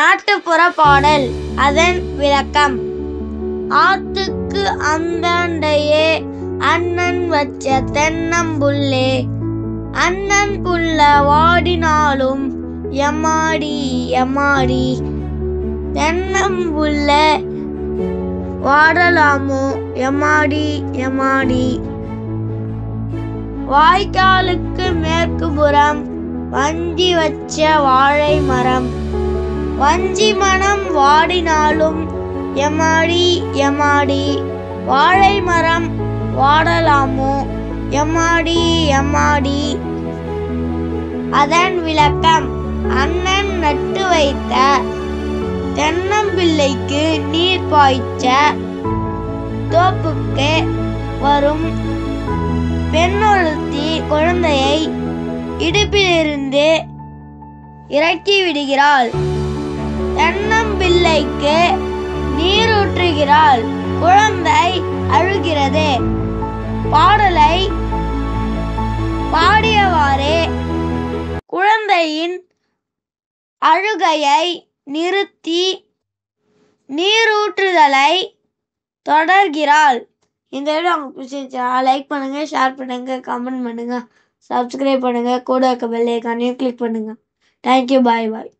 நாட்டுப்புற பாடல். அதன் விளக்கம். ஆத்துக்கு அந்தாண்டையே அண்ணன் வச்ச தென்னம்புல்லே, அண்ணன் புல்ல வாடினாலும் எம்மாடி எம்மாடி, தென்னம்புல்ல வாடலாமோ எம்மாடி எம்மாடி. வாய்க்காலுக்கு மேற்கு புறம் வஞ்சி வச்ச வாழை மரம், வஞ்சி மனம் வாடினாலும் எம்மாடி எம்மாடி, வாழை மரம் வாடலாமோ எம்மாடி எம்மாடி. அதன் விளக்கம். அண்ணன் நட்டு வைத்த தென்னம்பிள்ளைக்கு நீர் பாய்ச்ச தோப்புக்கு வரும் பெண்ணொருத்தி குழந்தையை இடுப்பிலிருந்து இறக்கி விடுகிறாள். தென்னம்பிள்ளைக்கு நீரூற்றுகிறாள். குழந்தை அழுகிறது. பாடலை பாடியவாறே குழந்தையின் அழுகையை நிறுத்தி நீரூற்றுதலை தொடர்கிறாள். இந்த வீடியோ உங்களுக்கு பிடிச்சிருந்துச்சா லைக் பண்ணுங்க, ஷேர் பண்ணுங்க, கமெண்ட் பண்ணுங்க, சப்ஸ்கிரைப் பண்ணுங்க, கூட இருக்க பெல் ஐகானையும் கிளிக் பண்ணுங்க. தேங்க்யூ, பாய் பாய்.